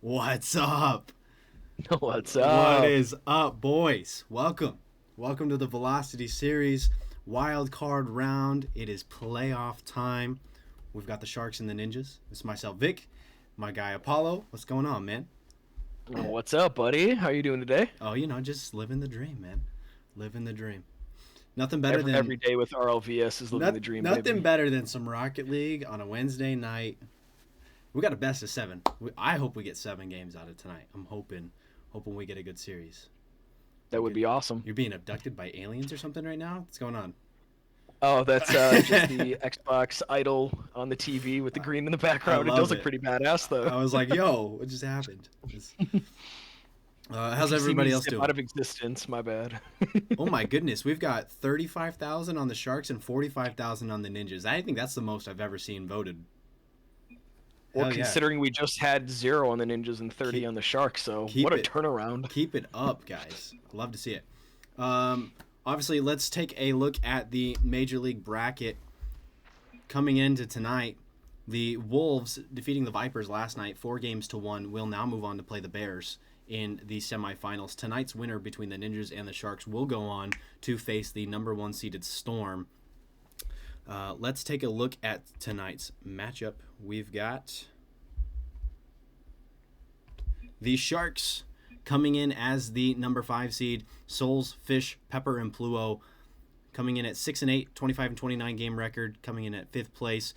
What's up? What's up? What is up, boys? Welcome to the Velocity Series wild card round. It is playoff time. We've got the Sharks and the Ninjas. It's myself, Vic, my guy Apollo. What's going on, man? What's up, buddy? How you doing today? Oh, just living the dream, man. Living the dream. Nothing better than Every day with RLVS is living the dream. Nothing baby. better than some Rocket League on a Wednesday night. We got a best of 7. I hope we get 7 games out of tonight. I'm hoping we get a good series. That would be awesome. You're being abducted by aliens or something right now? What's going on? Oh, that's just the Xbox idol on the TV with the green in the background. It does look pretty badass, though. I was like, yo, what just happened? How's everybody else doing? Out of existence, my bad. Oh my goodness, we've got 35,000 on the Sharks and 45,000 on the Ninjas. I think that's the most I've ever seen voted. Well, considering we just had 0 on the Ninjas and 30 on the Sharks, so what a turnaround. Keep it up, guys. I love to see it. Obviously, let's take a look at the Major League bracket coming into tonight. The Wolves defeating the Vipers last night, 4-1, will now move on to play the Bears in the semifinals. Tonight's winner between the Ninjas and the Sharks will go on to face the number 1 seeded Storm. Let's take a look at tonight's matchup. We've got the Sharks coming in as the number 5 seed. Souls, Fish, Pepper, and Pluo coming in at 6-8, 25-29 game record, coming in at 5th place.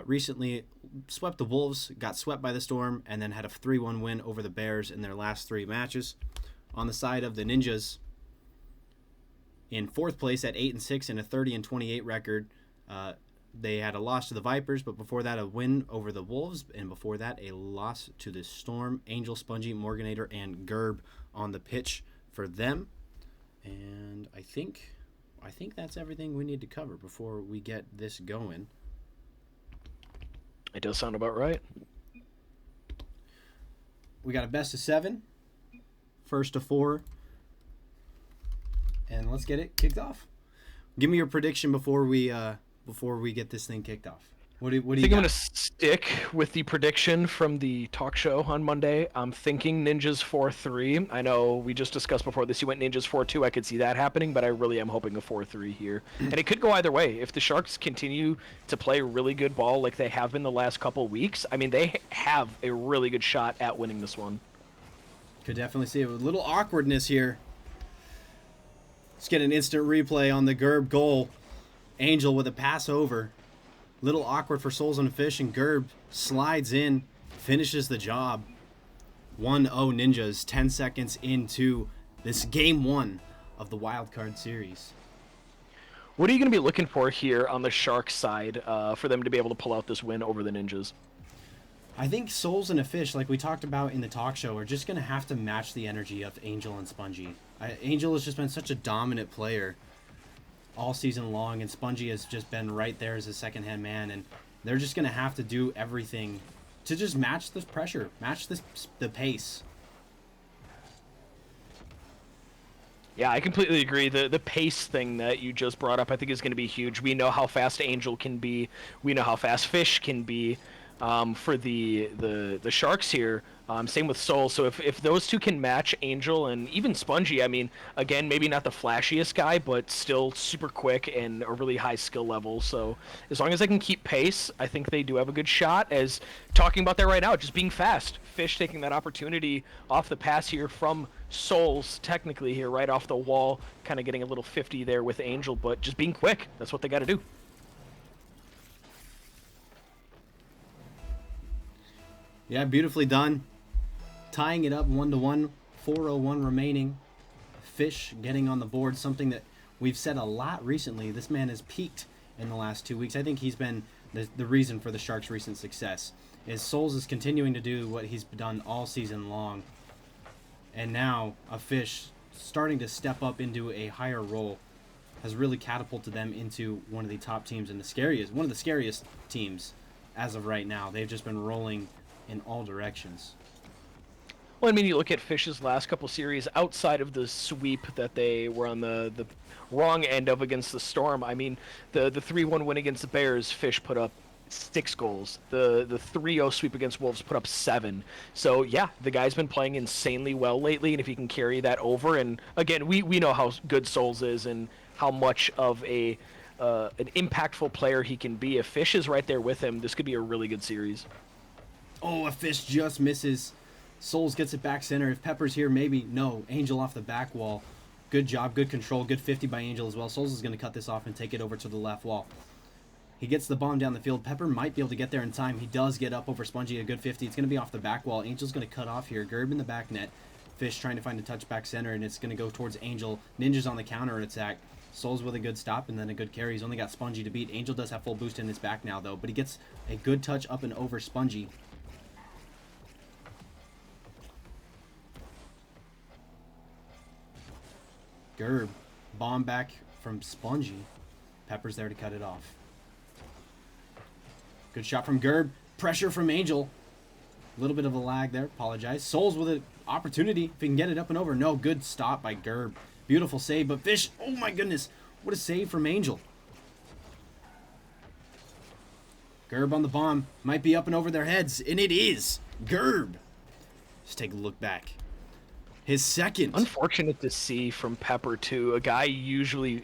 Recently swept the Wolves, got swept by the Storm, and then had a 3-1 win over the Bears in their last 3 matches. On the side of the Ninjas, in 4th place at 8-6 and a 30-28 record. They had a loss to the Vipers, but before that a win over the Wolves, and before that a loss to the Storm. Angel, Spongy, Morganator, and Gerb on the pitch for them. And I think that's everything we need to cover before we get this going. It does sound about right. We got a best of 7, first to 4, and let's get it kicked off. Give me your prediction before we get this thing kicked off. What do you I think got? I'm going to stick with the prediction from the talk show on Monday. I'm thinking Ninjas 4-3. I know we just discussed before this. You went Ninjas 4-2. I could see that happening, but I really am hoping a 4-3 here. And it could go either way. If the Sharks continue to play really good ball like they have been the last couple weeks, I mean, they have a really good shot at winning this one. Could definitely see it. A little awkwardness here. Let's get an instant replay on the Gerb goal. Angel with a pass over. Little awkward for Souls and Fish, and Gerb slides in, finishes the job. 1-0 Ninjas, 10 seconds into this game 1 of the Wild Card Series. What are you going to be looking for here on the Sharks side for them to be able to pull out this win over the Ninjas? I think Souls and a Fish, like we talked about in the talk show, are just going to have to match the energy of Angel and Spongy. Angel has just been such a dominant player all season long, and Spongy has just been right there as a second-hand man, and they're just going to have to do everything to just match the pressure, match the pace. Yeah, I completely agree. The pace thing that you just brought up, I think, is going to be huge. We know how fast Angel can be. We know how fast Fish can be. For the Sharks here, same with Soul. So if those two can match Angel and even Spongy, I mean, again, maybe not the flashiest guy, but still super quick and a really high skill level. So as long as they can keep pace, I think they do have a good shot. As talking about that right now, just being fast. Fish taking that opportunity off the pass here from Souls, technically here, right off the wall, kind of getting a little 50 there with Angel, but just being quick. That's what they got to do. Yeah, beautifully done. Tying it up 1-1, 4:01 remaining. Fish getting on the board, something that we've said a lot recently. This man has peaked in the last 2 weeks. I think he's been the reason for the Sharks' recent success. Is Souls is continuing to do what he's done all season long. And now a Fish starting to step up into a higher role has really catapulted them into one of the top teams and one of the scariest teams as of right now. They've just been rolling in all directions. Well, I mean, you look at Fish's last couple series outside of the sweep that they were on the wrong end of against the Storm. I mean, the 3-1 win against the Bears, Fish put up 6 goals. The 3-0 sweep against Wolves put up 7. So yeah, the guy's been playing insanely well lately, and if he can carry that over, and again, we know how good Souls is and how much of an impactful player he can be. If Fish is right there with him, this could be a really good series. Oh, a Fish just misses. Souls gets it back center. If Pepper's here, maybe. No. Angel off the back wall. Good job, good control, good 50 by Angel as well. Souls is going to cut this off and take it over to the left wall. He gets the bomb down the field. Pepper might be able to get there in time. He does get up over Spongy, a good 50. It's going to be off the back wall. Angel's going to cut off here. Gerb in the back net. Fish trying to find a touch back center, and it's going to go towards Angel. Ninja's on the counter attack. Souls with a good stop and then a good carry. He's only got Spongy to beat. Angel does have full boost in his back now, though, but he gets a good touch up and over Spongy. Gerb, bomb back from Spongy. Pepper's there to cut it off. Good shot from Gerb. Pressure from Angel. A little bit of a lag there. Apologize. Souls with an opportunity. If he can get it up and over. No, good stop by Gerb. Beautiful save, but Fish, oh my goodness. What a save from Angel. Gerb on the bomb. Might be up and over their heads, and it is. Gerb. Let's take a look back. His second. Unfortunate to see from Pepper, too. A guy usually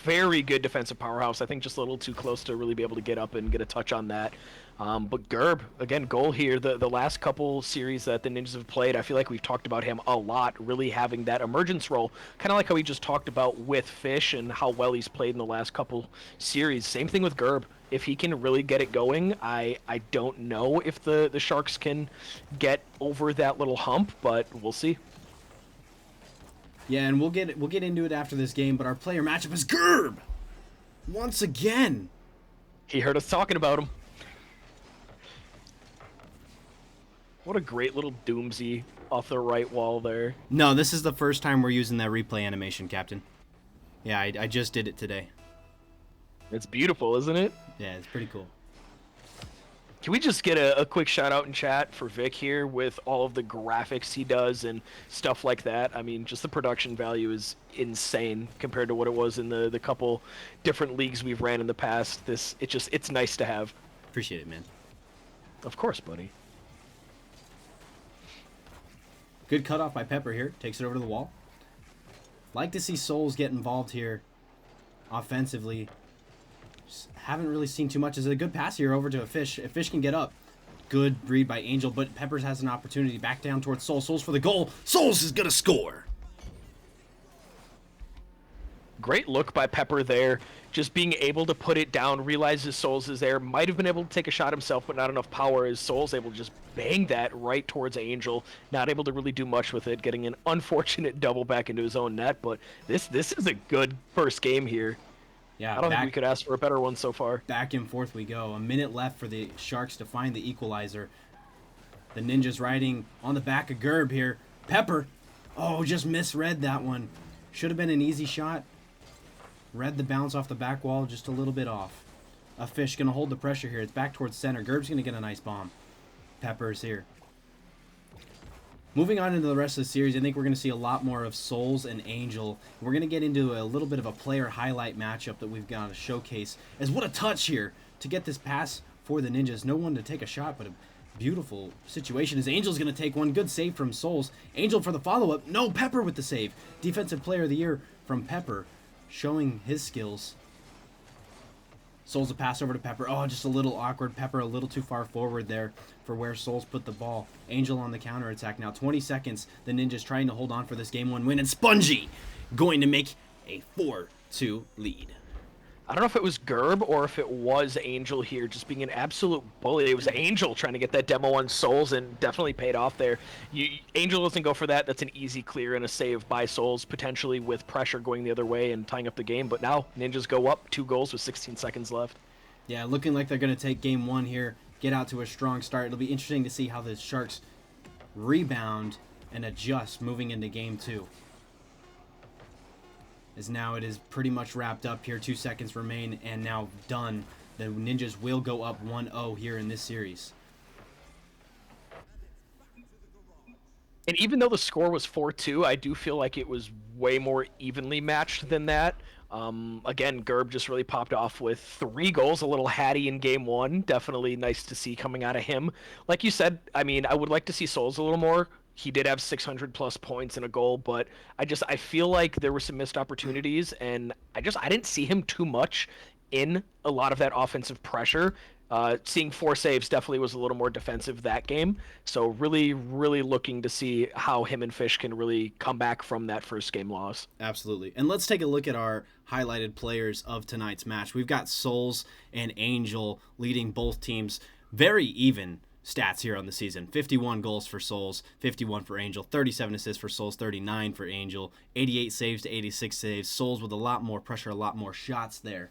very good defensive powerhouse. I think just a little too close to really be able to get up and get a touch on that. But Gerb, again, goal here. The last couple series that the Ninjas have played, I feel like we've talked about him a lot, really having that emergence role. Kind of like how we just talked about with Fish and how well he's played in the last couple series. Same thing with Gerb. If he can really get it going, I don't know if the Sharks can get over that little hump, but we'll see. Yeah, and we'll get into it after this game, but our player matchup is Gerb! Once again! He heard us talking about him. What a great little Doomsy off the right wall there. No, this is the first time we're using that replay animation, Captain. Yeah, I just did it today. It's beautiful, isn't it? Yeah, it's pretty cool. Can we just get a quick shout out in chat for Vic here with all of the graphics he does and stuff like that? I mean, just the production value is insane compared to what it was in the couple different leagues we've ran in the past. It's nice to have. Appreciate it, man. Of course, buddy. Good cutoff by Pepper here. Takes it over to the wall. Like to see Souls get involved here offensively. Just haven't really seen too much. Is a good pass here over to a Fish. If Fish can get up, good read by Angel, but Peppers has an opportunity back down towards Souls. Souls for the goal. Souls is going to score. Great look by Pepper there. Just being able to put it down, realizes Souls is there. Might have been able to take a shot himself, but not enough power as Souls able to just bang that right towards Angel. Not able to really do much with it, getting an unfortunate double back into his own net, but this is a good first game here. Yeah, I don't think we could ask for a better one so far. Back and forth we go. A minute left for the Sharks to find the equalizer. The Ninjas riding on the back of Gerb here. Pepper. Oh, just misread that one. Should have been an easy shot. Read the bounce off the back wall just a little bit off. A Fish going to hold the pressure here. It's back towards center. Gerb's going to get a nice bomb. Pepper's here. Moving on into the rest of the series, I think we're going to see a lot more of Souls and Angel. We're going to get into a little bit of a player highlight matchup that we've got to showcase. As what a touch here to get this pass for the Ninjas. No one to take a shot, but a beautiful situation as Angel's going to take one. Good save from Souls. Angel for the follow-up. No, Pepper with the save. Defensive Player of the Year from Pepper, showing his skills. Souls a pass over to Pepper. Oh, just a little awkward. Pepper a little too far forward there for where Souls put the ball. Angel on the counter attack now. 20 seconds. The Ninjas trying to hold on for this game 1 win. And Spongy going to make a 4-2 lead. I don't know if it was Gerb or if it was Angel here, just being an absolute bully. It was Angel trying to get that demo on Souls, and definitely paid off there. Angel doesn't go for that. That's an easy clear and a save by Souls, potentially with pressure going the other way and tying up the game. But now Ninjas go up 2 goals with 16 seconds left. Yeah, looking like they're going to take game 1 here, get out to a strong start. It'll be interesting to see how the Sharks rebound and adjust moving into game 2. As now it is pretty much wrapped up here. 2 seconds remain and now done. The Ninjas will go up 1-0 here in this series. And even though the score was 4-2, I do feel like it was way more evenly matched than that. Again, Gerb just really popped off with 3 goals, a little Hattie in game 1. Definitely nice to see coming out of him. Like you said, I mean, I would like to see Souls a little more. He did have 600 plus points and a goal, but I feel like there were some missed opportunities, and I didn't see him too much in a lot of that offensive pressure. Seeing 4 saves definitely was a little more defensive that game. So really, really looking to see how him and Fish can really come back from that first game loss. Absolutely. And let's take a look at our highlighted players of tonight's match. We've got Souls and Angel leading both teams. Very even stats here on the season. 51 goals for Souls, 51 for Angel, 37 assists for Souls, 39 for Angel, 88 saves to 86 saves. Souls with a lot more pressure, a lot more shots there.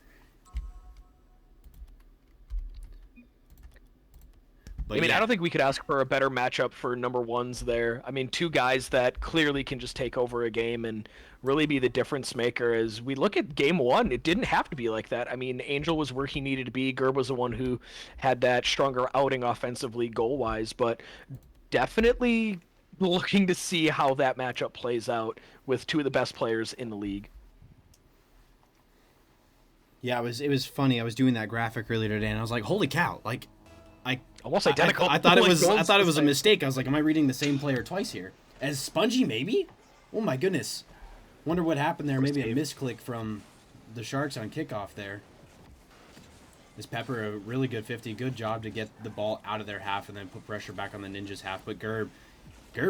But I don't think we could ask for a better matchup for number 1s there. I mean, 2 guys that clearly can just take over a game and really be the difference maker. As we look at game 1, it didn't have to be like that. I mean, Angel was where he needed to be. Gerb was the one who had that stronger outing offensively goal-wise, but definitely looking to see how that matchup plays out with 2 of the best players in the league. Yeah, it was funny. I was doing that graphic earlier today, and I was like, "Holy cow!" Like, almost identical. I thought it was a mistake. I was like, "Am I reading the same player twice here?" As Spongy, maybe? Oh my goodness! Wonder what happened there. Maybe a misclick from the Sharks on kickoff there. This Pepper, a really good 50. Good job to get the ball out of their half and then put pressure back on the Ninjas' half. But Gerb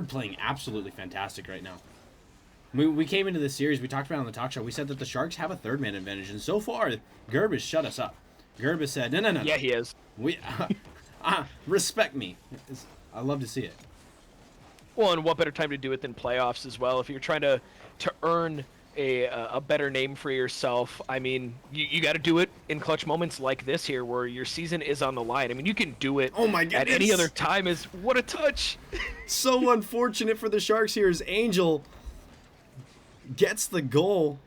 playing absolutely fantastic right now. We came into this series, we talked about it on the talk show, we said that the Sharks have a third man advantage, and so far, Gerb has shut us up. Gerb has said, no. Yeah, he is. Respect me. I love to see it. Well, and what better time to do it than playoffs as well? If you're trying to earn a better name for yourself, I mean, you got to do it in clutch moments like this here, where your season is on the line. I mean, you can do it at any other time. What a touch! So unfortunate for the Sharks here as Angel gets the goal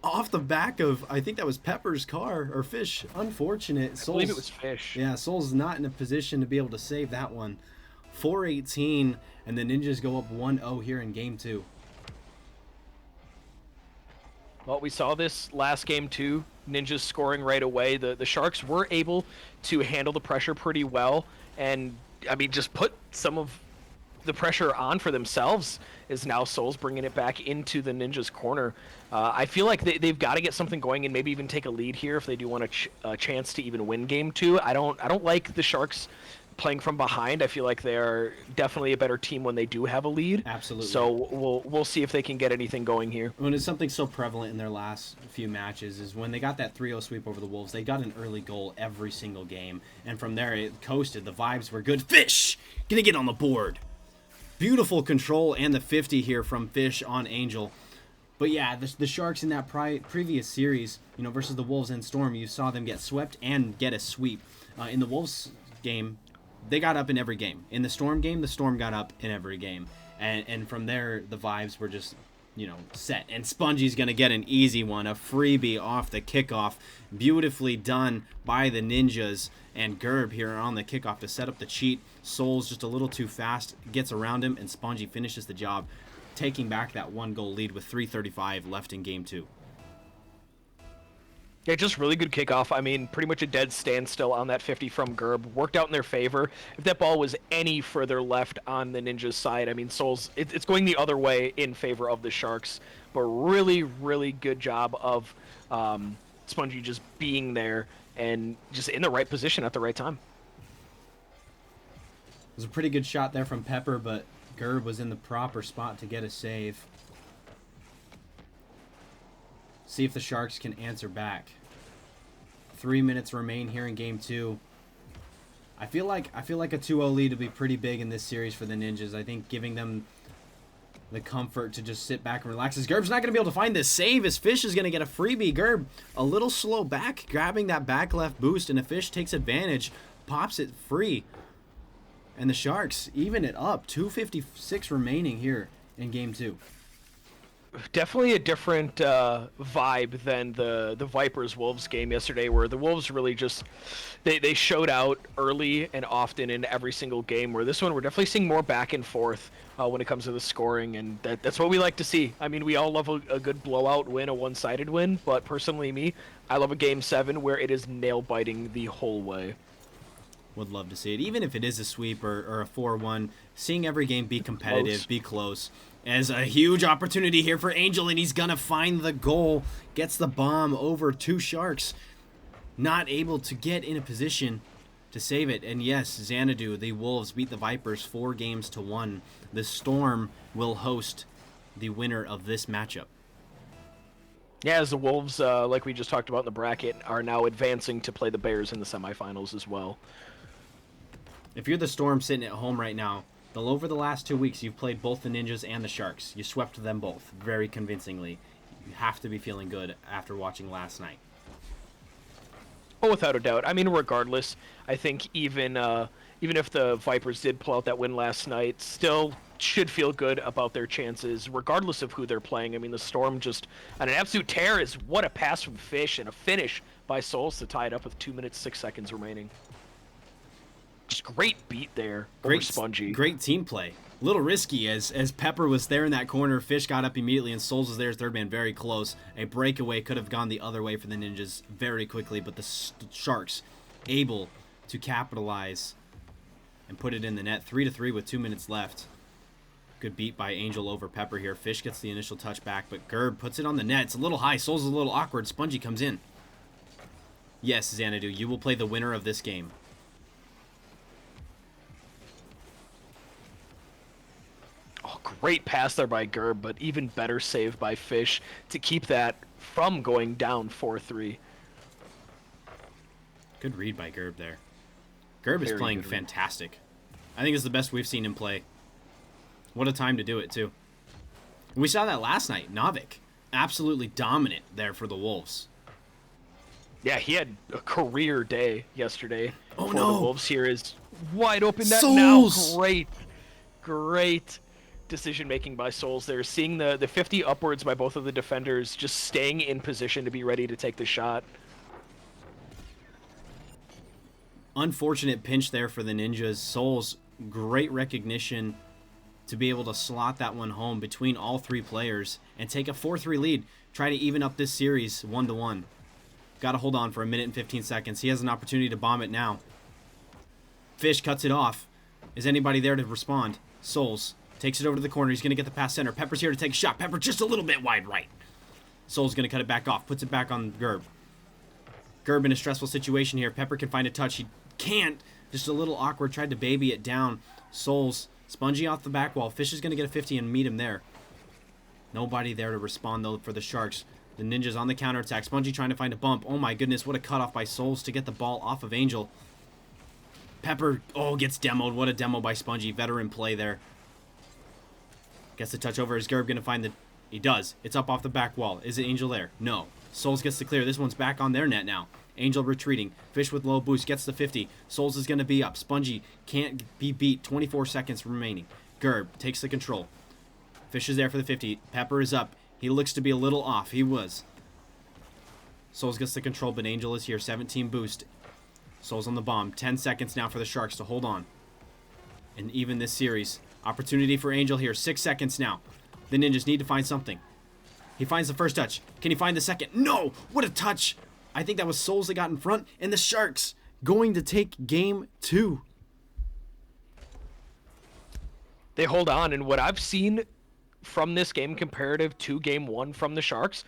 off the back of, I think that was Pepper's car, or Fish. Unfortunate. I believe it was Fish. Yeah, Souls is not in a position to be able to save that one. 4-18, and the Ninjas go up 1-0 here in game 2. Well, we saw this last game too. Ninjas scoring right away. The Sharks were able to handle the pressure pretty well, and I mean, just put some of the pressure on for themselves. Is now Souls bringing it back into the Ninjas' corner. I feel like they've got to get something going and maybe even take a lead here if they do want a chance to even win game 2. I don't like the Sharks playing from behind. I feel like they are definitely a better team when they do have a lead. Absolutely. So we'll see if they can get anything going here. When it's something so prevalent in their last few matches is when they got that 3-0 sweep over the Wolves, they got an early goal every single game, and from there it coasted. The vibes were good. Fish gonna get on the board. Beautiful control and the 50 here from Fish on Angel. But yeah, the Sharks in that previous series, versus the Wolves and Storm, you saw them get swept and get a sweep. In the Wolves game, they got up in every game. In the Storm game, the Storm got up in every game. And from there, the vibes were just, set. And Spongy's going to get an easy one, a freebie off the kickoff. Beautifully done by the Ninjas. And Gerb here on the kickoff to set up the cheat. Souls just a little too fast, gets around him, and Spongy finishes the job, taking back that 1-goal lead with 3:35 left in game 2. Yeah, just really good kickoff. I mean, pretty much a dead standstill on that 50 from Gerb. Worked out in their favor. If that ball was any further left on the Ninjas' side, I mean, Souls, it's going the other way in favor of the Sharks. But really, really good job of Spongy just being there and just in the right position at the right time. It was a pretty good shot there from Pepper, but Gerb was in the proper spot to get a save. See if the Sharks can answer back. 3 minutes remain here in game 2. I feel like a 2-0 lead would be pretty big in this series for the Ninjas. I think giving them the comfort to just sit back and relax. As Gerb's not going to be able to find this save, as Fish is going to get a freebie. Gerb a little slow back, grabbing that back left boost, and a Fish takes advantage, pops it free. And the Sharks even it up. 2:56 remaining here in game 2. Definitely a different vibe than the Vipers-Wolves game yesterday, where the Wolves really just they showed out early and often in every single game, where this one we're definitely seeing more back and forth when it comes to the scoring, and that's what we like to see. I mean, we all love a good blowout win, a one-sided win, but personally me, I love a Game 7 where it is nail-biting the whole way. Would love to see it, even if it is a sweep or a 4-1, seeing every game be competitive, be close. As a huge opportunity here for Angel, and he's going to find the goal. Gets the bomb over 2 Sharks. Not able to get in a position to save it. And yes, Xanadu, the Wolves, beat the Vipers 4-1. The Storm will host the winner of this matchup. Yeah, as the Wolves, like we just talked about in the bracket, are now advancing to play the Bears in the semifinals as well. If you're the Storm sitting at home right now, over the last 2 weeks, you've played both the Ninjas and the Sharks. You swept them both very convincingly. You have to be feeling good after watching last night. Oh, without a doubt. I mean, regardless, I think even if the Vipers did pull out that win last night, still should feel good about their chances, regardless of who they're playing. I mean, the Storm just on an absolute tear. Is what a pass from Fish and a finish by Souls to tie it up with 2 minutes 6 seconds remaining. Just great beat there over Spongy. Great team play. A little risky as Pepper was there in that corner. Fish got up immediately, and Souls was there as third man, very close. A breakaway could have gone the other way for the Ninjas very quickly, but the Sharks able to capitalize and put it in the net. 3-3 with 2 minutes left. Good beat by Angel over Pepper here. Fish gets the initial touch back, but Gerb puts it on the net. It's a little high. Souls is a little awkward. Spongy comes in. Yes, Xanadu, you will play the winner of this game. Oh, great pass there by Gerb, but even better save by Fish to keep that from going down 4-3. Good read by Gerb there. Gerb is playing fantastic. I think it's the best we've seen him play. What a time to do it, too. We saw that last night. Novik, absolutely dominant there for the Wolves. Yeah, he had a career day yesterday. Oh, for no. The Wolves here is wide open net Souls! now. Great decision-making by Souls there. Seeing the 50 upwards by both of the defenders, just staying in position to be ready to take the shot. Unfortunate pinch there for the Ninjas. Souls, great recognition to be able to slot that one home between all 3 players and take a 4-3 lead. Try to even up this series 1-1. Got to hold on for 1 minute and 15 seconds. He has an opportunity to bomb it now. Fish cuts it off. Is anybody there to respond? Souls takes it over to the corner. He's going to get the pass center. Pepper's here to take a shot. Pepper just a little bit wide right. Souls going to cut it back off. Puts it back on Gerb. Gerb in a stressful situation here. Pepper can find a touch. He can't. Just a little awkward. Tried to baby it down. Souls. Spongy off the back wall. Fish is going to get a 50 and meet him there. Nobody there to respond, though, for the Sharks. The Ninjas on the counterattack. Spongy trying to find a bump. Oh, my goodness. What a cutoff by Souls to get the ball off of Angel. Pepper, gets demoed. What a demo by Spongy. Veteran play there. Gets the touch over. Is Gerb going to find the... He does. It's up off the back wall. Is it Angel there? No. Souls gets the clear. This one's back on their net now. Angel retreating. Fish with low boost. Gets the 50. Souls is going to be up. Spongy can't be beat. 24 seconds remaining. Gerb takes the control. Fish is there for the 50. Pepper is up. He looks to be a little off. He was. Souls gets the control, but Angel is here. 17 boost. Souls on the bomb. 10 seconds now for the Sharks to hold on. And even this series... Opportunity for Angel here. 6 seconds now. The Ninjas need to find something. He finds the first touch. Can he find the second? No! What a touch! I think that was Souls that got in front. And the Sharks going to take game 2. They hold on, and what I've seen from this game comparative to game 1 from the Sharks,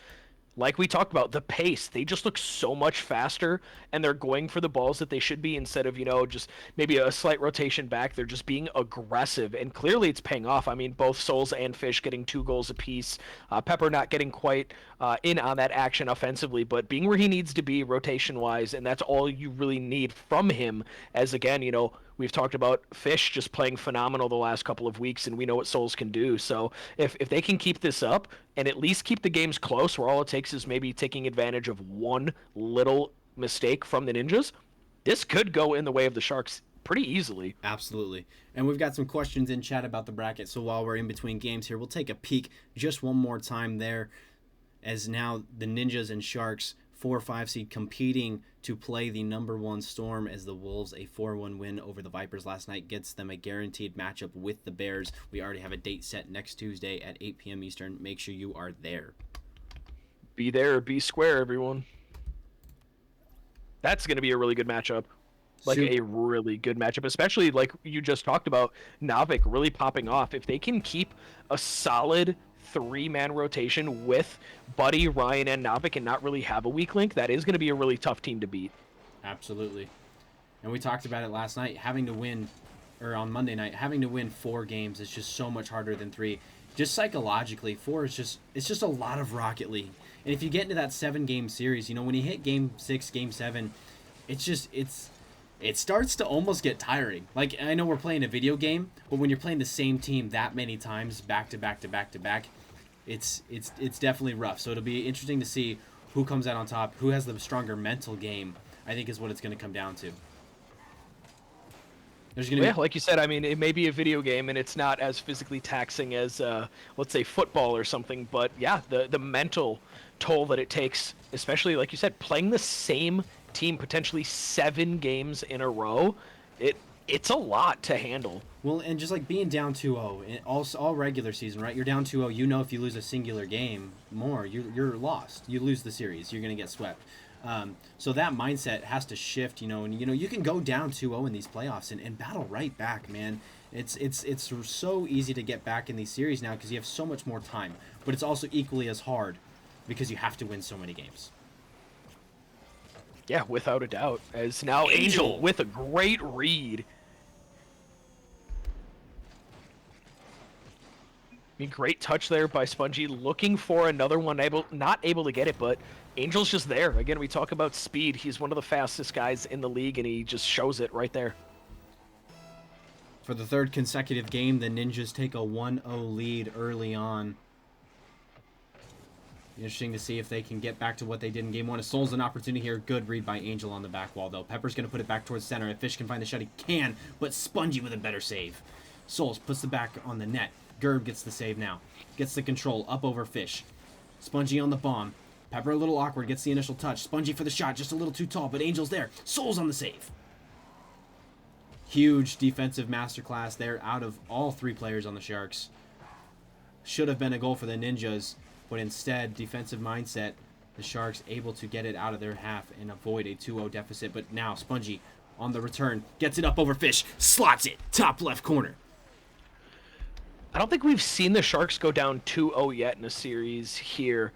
like we talked about, the pace. They just look so much faster, and they're going for the balls that they should be instead of, just maybe a slight rotation back. They're just being aggressive, and clearly it's paying off. I mean, both Souls and Fish getting 2 goals apiece. Pepper not getting quite in on that action offensively, but being where he needs to be rotation wise, and that's all you really need from him. As again, we've talked about Fish just playing phenomenal the last couple of weeks, and we know what Souls can do. So if they can keep this up and at least keep the games close, where all it takes is maybe taking advantage of one little mistake from the Ninjas, this could go in the way of the Sharks pretty easily. Absolutely. And we've got some questions in chat about the bracket. So while we're in between games here, we'll take a peek just one more time there, as now the Ninjas and Sharks 4-5 seed competing to play the number 1 Storm, as the Wolves, a 4-1 win over the Vipers last night, gets them a guaranteed matchup with the Bears. We already have a date set next Tuesday at 8 p.m. Eastern. Make sure you are there. Be there or be square, everyone. That's going to be a really good matchup. A really good matchup, especially like you just talked about, Navik really popping off. If they can keep a solid 3-man rotation with Buddy, Ryan, and Navik and not really have a weak link, that is going to be a really tough team to beat. Absolutely. And we talked about it last night, on Monday night, having to win 4 games is just so much harder than 3. Just psychologically, 4 is just a lot of Rocket League. And if you get into that 7-game series, when you hit game 6, game 7, it starts to almost get tiring. Like, I know we're playing a video game, but when you're playing the same team that many times back to back to back to back, it's definitely rough. So it'll be interesting to see who comes out on top, who has the stronger mental game, I think is what it's going to come down to. Like you said, I mean, it may be a video game and it's not as physically taxing as, let's say, football or something. But yeah, the mental toll that it takes, especially, like you said, playing the same team potentially 7 games in a row, it's a lot to handle. Well, and just like being down 2-0, all regular season, right? You're down 2-0. If you lose a singular game more, you're lost. You lose the series. You're going to get swept. So that mindset has to shift, and you can go down 2-0 in these playoffs and battle right back, man. It's so easy to get back in these series now because you have so much more time, but it's also equally as hard because you have to win so many games. Yeah, without a doubt. As now Angel with a great read. I mean, great touch there by Spongy, looking for another one, not able to get it, but Angel's just there. Again, we talk about speed. He's one of the fastest guys in the league, and he just shows it right there. For the 3rd consecutive game, the Ninjas take a 1-0 lead early on. Interesting to see if they can get back to what they did in game 1. Souls an opportunity here. Good read by Angel on the back wall, though. Pepper's going to put it back towards center. If Fish can find the shot, he can, but Spongy with a better save. Souls puts the back on the net. Gerb gets the save now. Gets the control up over Fish. Spongy on the bomb. Pepper a little awkward, gets the initial touch. Spongy for the shot, just a little too tall, but Angel's there. Souls on the save. Huge defensive masterclass there out of all 3 players on the Sharks. Should have been a goal for the Ninjas, but instead, defensive mindset, the Sharks able to get it out of their half and avoid a 2-0 deficit. But now Spongy on the return, gets it up over Fish, slots it, top left corner. I don't think we've seen the Sharks go down 2-0 yet in a series here.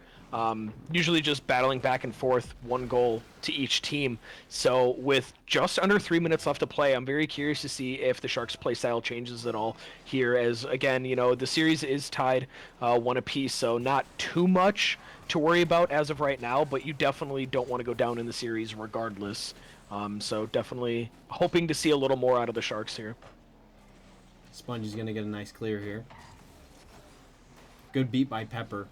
Usually just battling back and forth, 1 goal to each team. So with just under 3 minutes left to play, I'm very curious to see if the Sharks' play style changes at all here. As again, the series is tied 1 apiece, so not too much to worry about as of right now. But you definitely don't want to go down in the series regardless. So definitely hoping to see a little more out of the Sharks here. Spongy's going to get a nice clear here. Good beat by Pepper.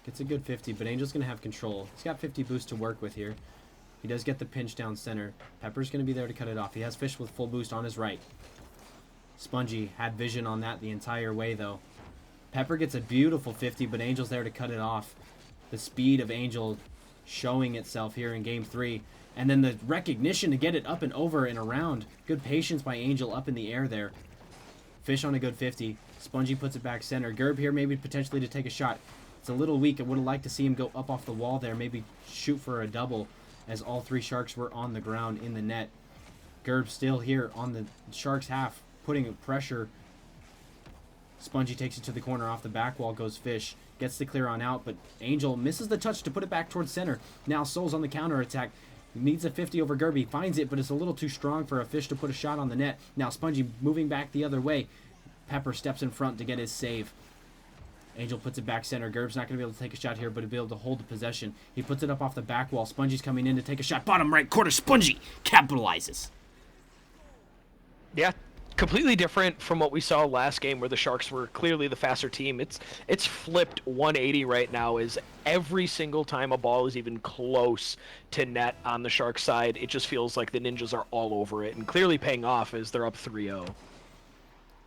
Gets a good 50, but Angel's going to have control. He's got 50 boost to work with here. He does get the pinch down center. Pepper's going to be there to cut it off. He has Fish with full boost on his right. Spongy had vision on that the entire way, though. Pepper gets a beautiful 50, but Angel's there to cut it off. The speed of Angel showing itself here in Game 3. And then the recognition to get it up and over and around. Good patience by Angel up in the air there. Fish on a good 50. Spongy puts it back center. Gerb here maybe potentially to take a shot. It's a little weak. I would have liked to see him go up off the wall there, maybe shoot for a double, as all 3 Sharks were on the ground in the net. Gerb still here on the Sharks half, putting pressure. Spongy takes it to the corner off the back wall, goes Fish. Gets the clear on out, but Angel misses the touch to put it back towards center. Now Souls on the counter attack. Needs a 50 over Gerby. Finds it, but it's a little too strong for a Fish to put a shot on the net. Now Spongy moving back the other way. Pepper steps in front to get his save. Angel puts it back center. Gerb's not going to be able to take a shot here, but he'll be able to hold the possession. He puts it up off the back wall. Spongy's coming in to take a shot. Bottom right corner. Spongy capitalizes. Yeah, completely different from what we saw last game where the Sharks were clearly the faster team. It's flipped 180 right now as every single time a ball is even close to net on the Sharks side, it just feels like the Ninjas are all over it and clearly paying off as they're up 3-0.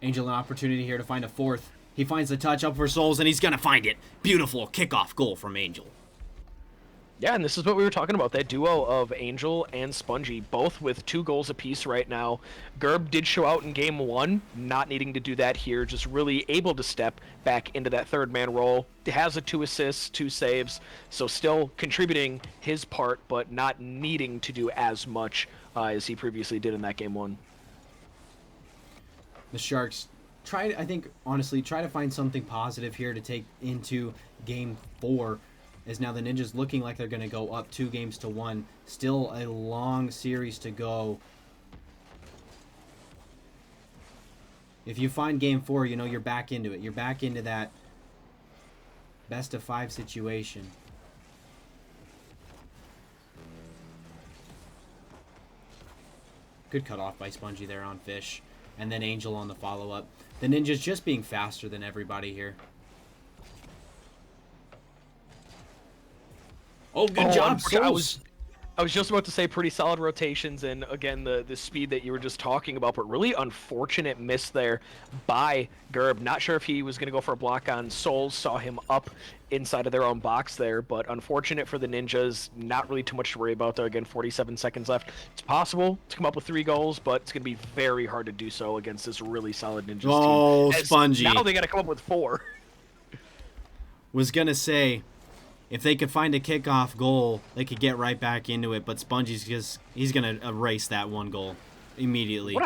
Angel an opportunity here to find a fourth. He finds the touch up for Souls, and he's going to find it. Beautiful kickoff goal from Angel. Yeah, and this is what we were talking about, that duo of Angel and Spongy, both with 2 goals apiece right now. Gerb did show out in game 1, not needing to do that here, just really able to step back into that third-man role. Has a 2 assists, 2 saves, so still contributing his part, but not needing to do as much as he previously did in that game 1. The Sharks try to find something positive here to take into game 4. As now the Ninjas looking like they're going to go up 2-1. Still a long series to go. If you find game 4, you know you're back into it. You're back into that best of 5 situation. Good cut off by Spongy there on Fish. And then Angel on the follow-up. The Ninjas just being faster than everybody here. Oh, good job, Souls. I was just about to say pretty solid rotations and, again, the speed that you were just talking about, but really unfortunate miss there by Gerb. Not sure if he was going to go for a block on Souls, saw him up inside of their own box there, but unfortunate for the Ninjas. Not really too much to worry about, though. Again, 47 seconds left. It's possible to come up with 3 goals, but it's going to be very hard to do so against this really solid Ninjas team. Oh, Spongy. Now they got to come up with 4. Was going to say, if they could find a kickoff goal, they could get right back into it. But Spongy's he's going to erase that 1 goal immediately.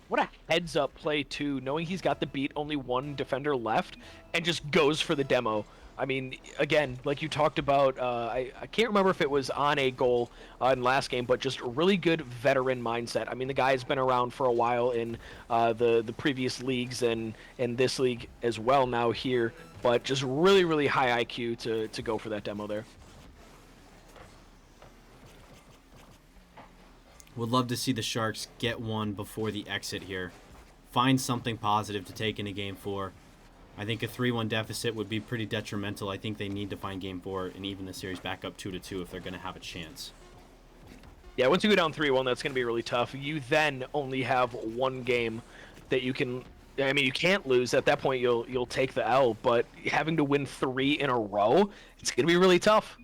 What a heads-up play, too, knowing he's got the beat, only 1 defender left, and just goes for the demo. I mean, again, like you talked about, I can't remember if it was on a goal in last game, but just a really good veteran mindset. I mean, the guy's been around for a while in the previous leagues and in this league as well now here, but just really, really high IQ to go for that demo there. Would love to see the Sharks get one before the exit here. Find something positive to take into game 4. I think a 3-1 deficit would be pretty detrimental. I think they need to find game 4 and even the series back up 2-2 if they're going to have a chance. Yeah, once you go down 3-1, that's going to be really tough. You then only have 1 game that you can... I mean, you can't lose. At that point, you'll take the L, but having to win 3 in a row, it's going to be really tough.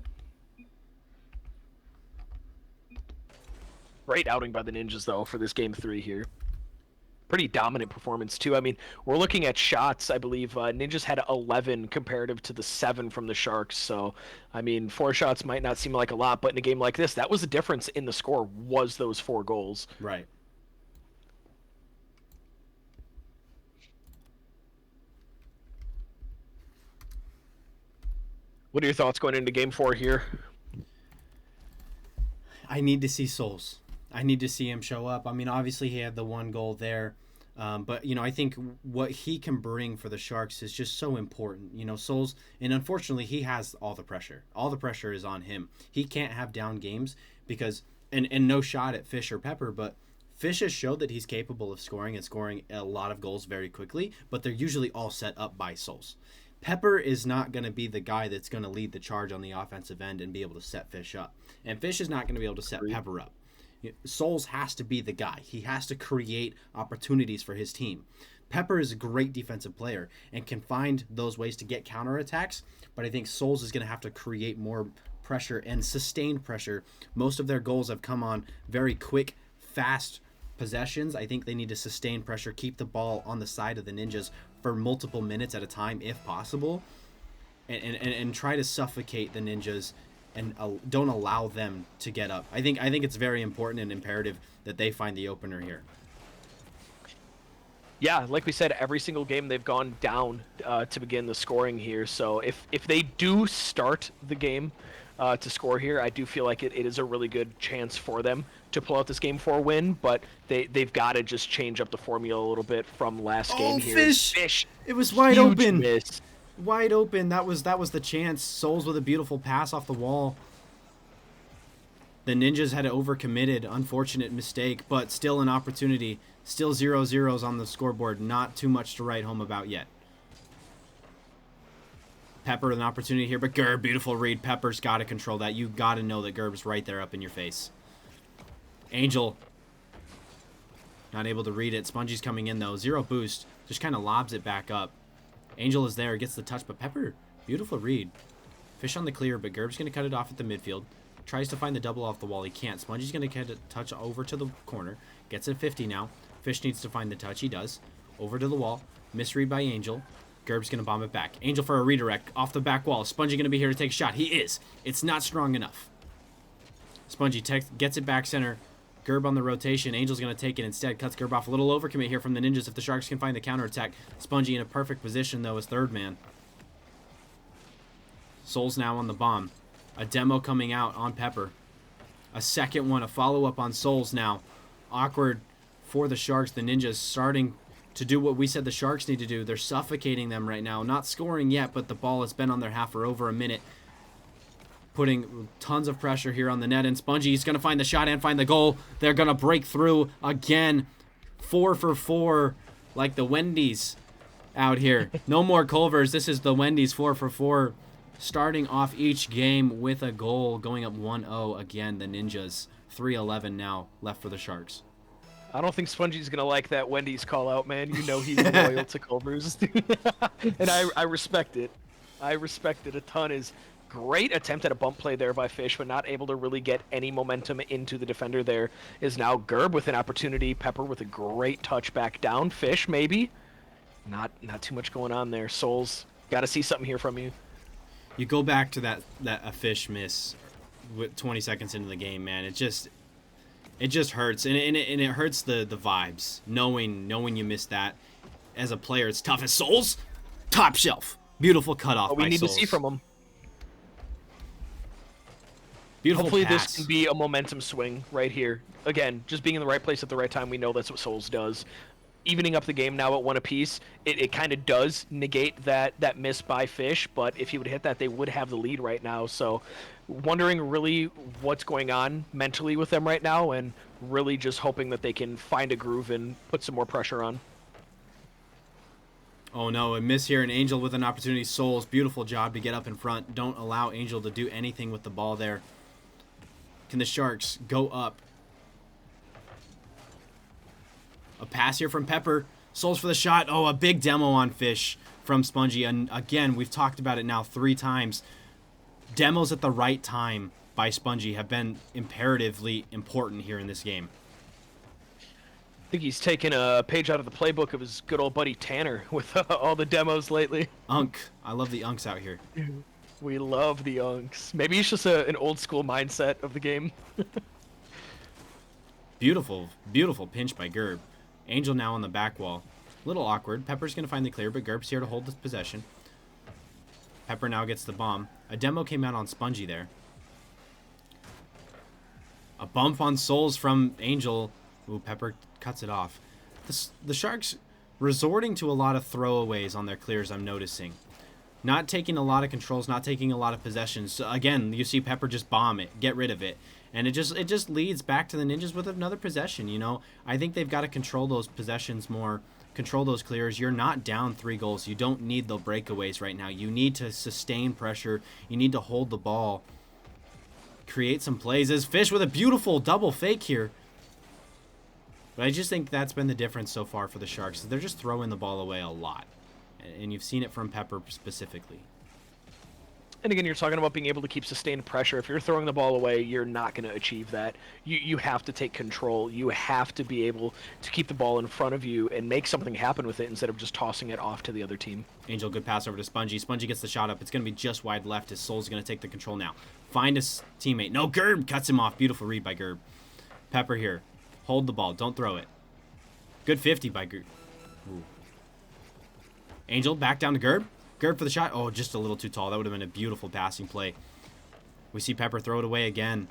Great outing by the Ninjas, though, for this game 3 here. Pretty dominant performance, too. I mean, we're looking at shots. I believe Ninjas had 11 comparative to the 7 from the Sharks. So, I mean, 4 shots might not seem like a lot, but in a game like this, that was the difference in the score, was those 4 goals. Right. What are your thoughts going into game 4 here? I need to see Souls. I need to see him show up. I mean, obviously he had the 1 goal there. But, you know, I think what he can bring for the Sharks is just so important. You know, Souls, and unfortunately he has all the pressure. All the pressure is on him. He can't have down games because, and no shot at Fish or Pepper, but Fish has showed that he's capable of scoring and scoring a lot of goals very quickly, but they're usually all set up by Souls. Pepper is not going to be the guy that's going to lead the charge on the offensive end and be able to set Fish up. And Fish is not going to be able to set Pepper up. Souls has to be the guy. He has to create opportunities for his team. Pepper is a great defensive player and can find those ways to get counterattacks, but I think Souls is going to have to create more pressure and sustained pressure. Most of their goals have come on very quick, fast possessions. I think they need to sustain pressure, keep the ball on the side of the Ninjas for multiple minutes at a time if possible, and try to suffocate the Ninjas and don't allow them to get up. I think it's very important and imperative that they find the opener here. Yeah, like we said, every single game they've gone down to begin the scoring here. So if they do start the game to score here, I do feel like it is a really good chance for them to pull out this game 4 win. But they've got to just change up the formula a little bit from last game here. Fish! It was wide huge open. Miss. Wide open. That was the chance. Souls with a beautiful pass off the wall. The Ninjas had overcommitted. Unfortunate mistake, but still an opportunity. Still 0-0s on the scoreboard. Not too much to write home about yet. Pepper with an opportunity here, but Gerb, beautiful read. Pepper's got to control that. You got to know that Gerb's right there up in your face. Angel, not able to read it. Spongy's coming in, though. 0 boost. Just kind of lobs it back up. Angel is there, gets the touch, but Pepper, beautiful read. Fish on the clear, but Gerb's going to cut it off at the midfield. Tries to find the double off the wall. He can't. Spongy's going to get a touch over to the corner. Gets a 50 now. Fish needs to find the touch. He does. Over to the wall. Misread by Angel. Gerb's going to bomb it back. Angel for a redirect. Off the back wall. Spongy going to be here to take a shot. He is. It's not strong enough. Spongy gets it back center. Gerb on the rotation. Angel's going to take it instead. Cuts Gerb off. A little overcommit here from the Ninjas if the Sharks can find the counterattack. Spongy in a perfect position, though, as third man. Souls now on the bomb. A demo coming out on Pepper. A second one. A follow-up on Souls now. Awkward for the Sharks. The Ninjas starting to do what we said the Sharks need to do. They're suffocating them right now. Not scoring yet, but the ball has been on their half for over a minute. Putting tons of pressure here on the net. And Spongy's going to find the shot and find the goal. They're going to break through again. 4 for 4 like the Wendy's out here. No more Culvers. This is the Wendy's 4 for 4. Starting off each game with a goal. Going up 1-0 again. The Ninjas. 3:11 now left for the Sharks. I don't think Spongy's gonna like that Wendy's call out, man. You know he's loyal to Culver's. And I respect it. I respect it a ton. Is great attempt at a bump play there by Fish, but not able to really get any momentum into the defender there. Is now Gerb with an opportunity. Pepper with a great touch back down. Fish, maybe. Not too much going on there. Souls, got to see something here from you. You go back to that a Fish miss with 20 seconds into the game, man. It just hurts, and it hurts the vibes knowing you missed that. As a player, it's tough. As Souls, top shelf, beautiful cutoff. We need Souls. to see from him. Beautiful Hopefully pass. this can be a momentum swing right here. Again, just being in the right place at the right time. We know that's what Souls does. Evening up the game now at 1 apiece, it kind of does negate that miss by Fish, but if he would hit that, they would have the lead right now. So wondering really what's going on mentally with them right now, and really just hoping that they can find a groove and put some more pressure on. Oh no, a miss here, and Angel with an opportunity. Souls, beautiful job to get up in front. Don't allow Angel to do anything with the ball there. Can the Sharks go up? A pass here from Pepper. Souls for the shot. Oh, a big demo on Fish from Spongy. And again, we've talked about it now 3 times. Demos at the right time by Spongy have been imperatively important here in this game. I think he's taken a page out of the playbook of his good old buddy Tanner with all the demos lately. Unk. I love the Unks out here. We love the Unks. Maybe it's just an old school mindset of the game. Beautiful, beautiful pinch by Gerb. Angel now on the back wall. A little awkward. Pepper's going to find the clear, but Gerb's here to hold the possession. Pepper now gets the bomb. A demo came out on Spongy there. A bump on Souls from Angel. Ooh, Pepper cuts it off. The Sharks resorting to a lot of throwaways on their clears, I'm noticing. Not taking a lot of controls, not taking a lot of possessions. So again, you see Pepper just bomb it, get rid of it. And it just leads back to the Ninjas with another possession, you know. I think they've got to control those possessions more, control those clears. You're not down 3 goals. You don't need the breakaways right now. You need to sustain pressure. You need to hold the ball. Create some plays. As Fish with a beautiful double fake here. But I just think that's been the difference so far for the Sharks. They're just throwing the ball away a lot. And you've seen it from Pepper specifically. And again, you're talking about being able to keep sustained pressure. If you're throwing the ball away, you're not going to achieve that. You have to take control. You have to be able to keep the ball in front of you and make something happen with it instead of just tossing it off to the other team. Angel, good pass over to Spongy. Spongy gets the shot up. It's going to be just wide left. His Soul's going to take the control now. Find his teammate. No, Gerb cuts him off. Beautiful read by Gerb. Pepper here. Hold the ball. Don't throw it. Good 50 by Gerb. Ooh. Angel back down to Gerb. Gerb for the shot. Oh, just a little too tall. That would have been a beautiful passing play. We see Pepper throw it away again.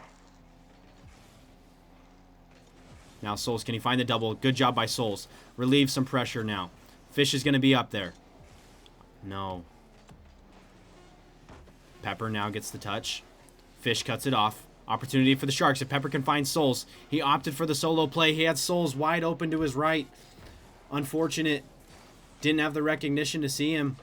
Now Souls, can he find the double? Good job by Souls. Relieve some pressure now. Fish is going to be up there. No. Pepper now gets the touch. Fish cuts it off. Opportunity for the Sharks. If Pepper can find Souls. He opted for the solo play. He had Souls wide open to his right. Unfortunate. Didn't have the recognition to see him.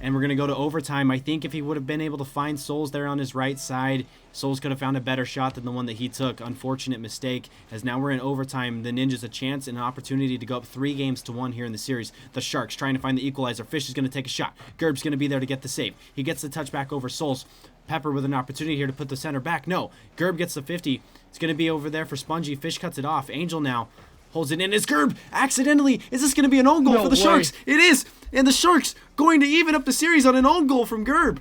And we're going to go to overtime. I think if he would have been able to find Souls there on his right side, Souls could have found a better shot than the one that he took. Unfortunate mistake. As now we're in overtime, the Ninjas a chance and an opportunity to go up 3-1 here in the series. The Sharks trying to find the equalizer. Fish is going to take a shot. Gerb's going to be there to get the save. He gets the touch back over Souls. Pepper with an opportunity here to put the center back. No. Gerb gets the 50. It's going to be over there for Spongy. Fish cuts it off. Angel now holds it in. It's Gerb accidentally. Is this going to be an own goal for the Sharks? It is. And the Sharks going to even up the series on an own goal from Gerb.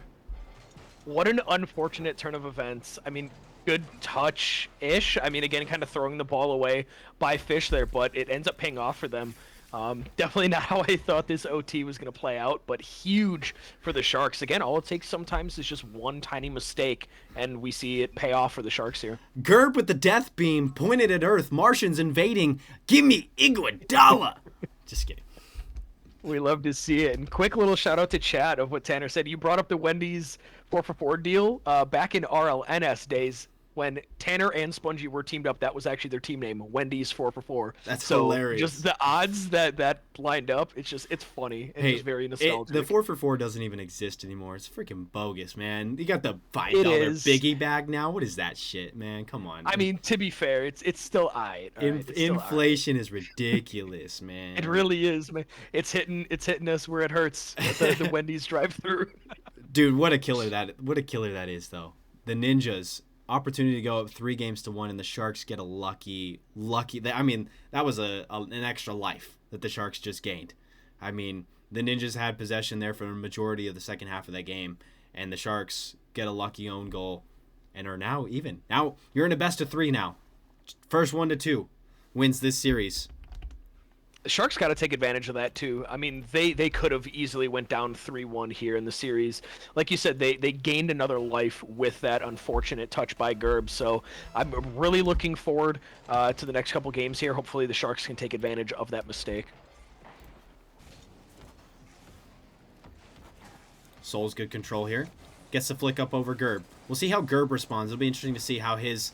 What an unfortunate turn of events. I mean, good touch-ish. I mean, again, kind of throwing the ball away by Fish there, but it ends up paying off for them. Definitely not how I thought this OT was going to play out, but huge for the Sharks. Again, all it takes sometimes is just one tiny mistake, and we see it pay off for the Sharks here. Gerb with the death beam pointed at Earth. Martians invading. Give me Iguodala. Just kidding. We love to see it. And quick little shout out to Chad of what Tanner said. You brought up the Wendy's 4-for-4 deal back in RLNS days. When Tanner and Spongy were teamed up, that was actually their team name, Wendy's 4-for-4. That's hilarious. Just the odds that lined up, it's funny and just very nostalgic. The 4-for-4 doesn't even exist anymore. It's freaking bogus, man. You got the $5 biggie bag now. What is that shit, man? Come on. I mean, to be fair, it's still inflation is ridiculous, man. It really is, man. It's hitting us where it hurts. The Wendy's drive-through. Dude, what a killer that is, though. The Ninjas. Opportunity to go up 3-1, and the Sharks get a lucky. I mean, that was an extra life that the Sharks just gained. I mean, the Ninjas had possession there for the majority of the second half of that game, and the Sharks get a lucky own goal, and are now even. Now you're in a best of 3 now. First 1-2 wins this series. The Sharks got to take advantage of that too. I mean, they could have easily went down 3-1 here in the series. Like you said, they gained another life with that unfortunate touch by Gerb. So I'm really looking forward to the next couple games here. Hopefully the Sharks can take advantage of that mistake. Souls good control here. Gets the flick up over Gerb. We'll see how Gerb responds. It'll be interesting to see how his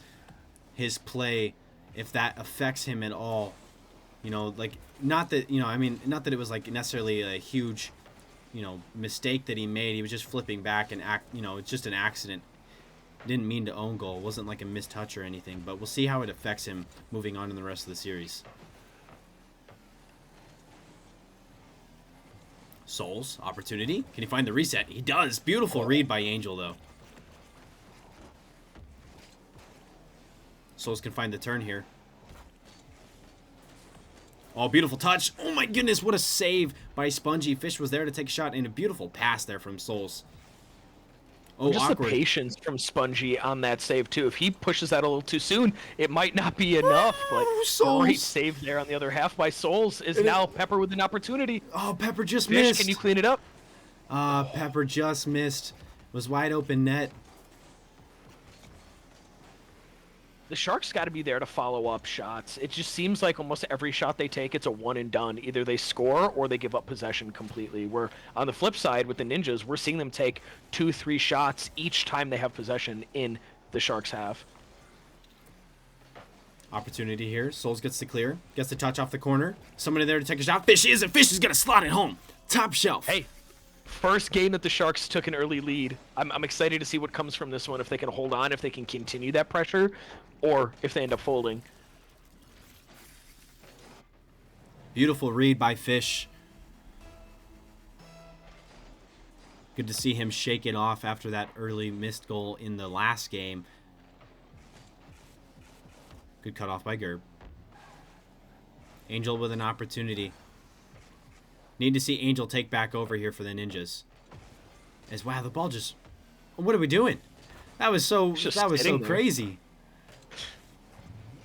play, if that affects him at all. You know, like, not that it was, like, necessarily a huge, mistake that he made. He was just flipping back and, it's just an accident. Didn't mean to own goal. It wasn't like a missed touch or anything. But we'll see how it affects him moving on in the rest of the series. Souls, opportunity. Can he find the reset? He does. Beautiful read by Angel, though. Souls can find the turn here. Oh, beautiful touch. Oh, my goodness. What a save by Spongy. Fish was there to take a shot, and a beautiful pass there from Souls. Oh, just awkward. The patience from Spongy on that save, too. If he pushes that a little too soon, it might not be enough. But great save there on the other half by Souls is now Pepper with an opportunity. Oh, Pepper just Fish, missed. Can you clean it up? Pepper just missed. Was wide open net. The Sharks got to be there to follow up shots. It just seems like almost every shot they take, it's a one and done. Either they score or they give up possession completely. Where on the flip side with the Ninjas, we're seeing them take 2-3 shots each time they have possession in the Sharks half. Opportunity here. Souls gets the clear. Gets the touch off the corner. Somebody there to take a shot. Fish is going to slot it home. Top shelf. Hey. First game that the Sharks took an early lead. I'm excited to see what comes from this one, if they can hold on, if they can continue that pressure, or if they end up folding. Beautiful read by Fish. Good to see him shake it off after that early missed goal in the last game. Good cut off by Gerb. Angel with an opportunity. Need to see Angel take back over here for the Ninjas. Wow, the ball just... What are we doing? That was so crazy.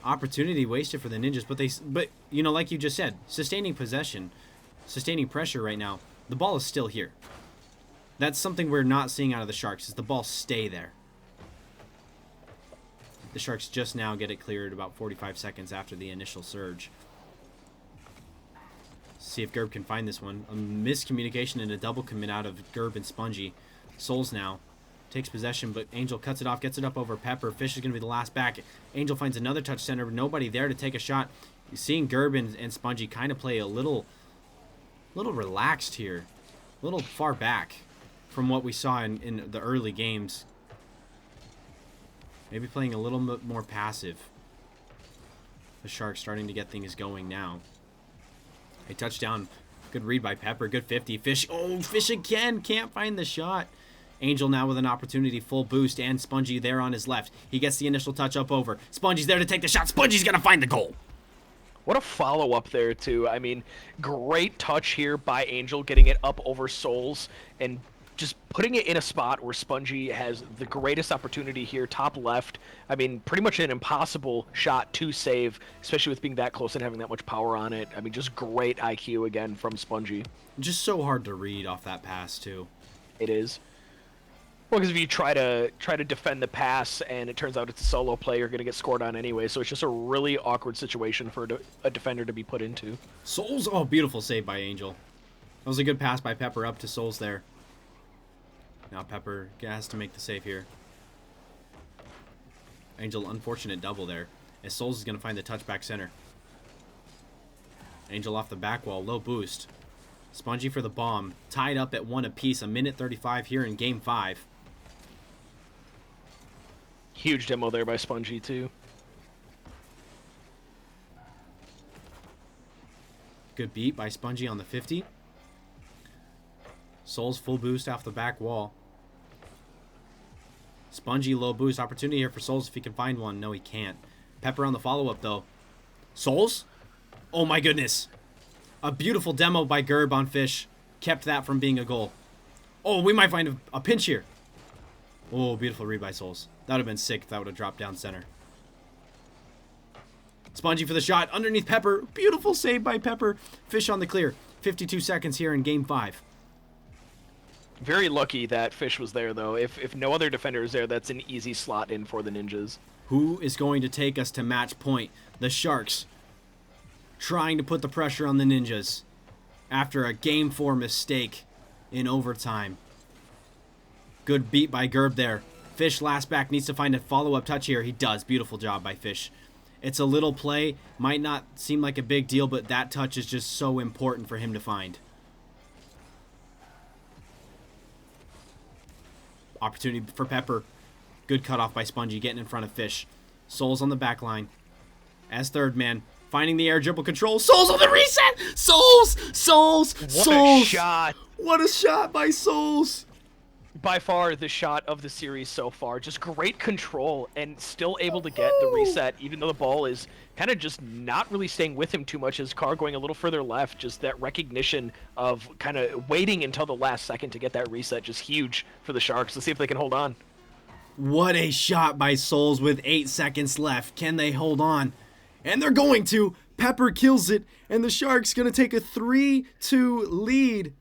Opportunity wasted for the Ninjas, but like you just said, sustaining possession sustaining pressure right now. The ball is still here. That's something we're not seeing out of the Sharks, is the ball stay there. The Sharks just now get it cleared about 45 seconds after the initial surge. See if Gerb can find this one. A miscommunication and a double commit out of Gerb and Spongy. Souls now takes possession, but Angel cuts it off, gets it up over Pepper. Fish is going to be the last back. Angel finds another touch center, but nobody there to take a shot. You're seeing Gerb and Spongy kind of play a little relaxed here. A little far back from what we saw in the early games. Maybe playing a little bit more passive. The Sharks starting to get things going now. A touchdown. Good read by Pepper. Good 50. Fish. Oh, Fish again. Can't find the shot. Angel now with an opportunity. Full boost. And Spongy there on his left. He gets the initial touch up over. Spongy's there to take the shot. Spongy's going to find the goal. What a follow-up there, too. I mean, great touch here by Angel, getting it up over Souls and just putting it in a spot where Spongy has the greatest opportunity here, top left. I mean, pretty much an impossible shot to save, especially with being that close and having that much power on it. I mean, just great IQ again from Spongy. Just so hard to read off that pass, too. It is. Well, because if you try to defend the pass and it turns out it's a solo play, you're going to get scored on anyway. So it's just a really awkward situation for a defender to be put into. Souls. Oh, beautiful save by Angel. That was a good pass by Pepper up to Souls there. Now Pepper has to make the save here. Angel, unfortunate double there. As Souls is going to find the touchback center. Angel off the back wall. Low boost. Spongy for the bomb. Tied up at 1 apiece. 1:35 here in Game 5. Huge demo there by Spongy, too. Good beat by Spongy on the 50. Souls full boost off the back wall. Spongy low boost. Opportunity here for Souls if he can find one. No, he can't. Pepper on the follow-up, though. Souls? Oh, my goodness. A beautiful demo by Gerb on Fish. Kept that from being a goal. Oh, we might find a pinch here. Oh, beautiful read by Souls. That would have been sick if that would have dropped down center. Spongy for the shot. Underneath Pepper. Beautiful save by Pepper. Fish on the clear. 52 seconds here in Game 5. Very lucky that Fish was there, though. If no other defender is there, that's an easy slot in for the Ninjas. Who is going to take us to match point? The Sharks trying to put the pressure on the Ninjas after a Game 4 mistake in overtime. Good beat by Gerb there. Fish last back needs to find a follow-up touch here. He does. Beautiful job by Fish. It's a little play. Might not seem like a big deal, but that touch is just so important for him to find. Opportunity for Pepper. Good cutoff by Spongy, getting in front of Fish. Souls on the back line. As third man. Finding the air dribble control. Souls on the reset! Souls! Souls! Souls! What a shot! What a shot by Souls! By far the shot of the series so far. Just great control and still able to get the reset, even though the ball is kind of just not really staying with him too much. His car going a little further left. Just that recognition of kind of waiting until the last second to get that reset. Just huge for the Sharks. Let's see if they can hold on. What a shot by Souls with 8 seconds left. Can they hold on? And they're going to. Pepper kills it. And the Sharks going to take a 3-2 lead.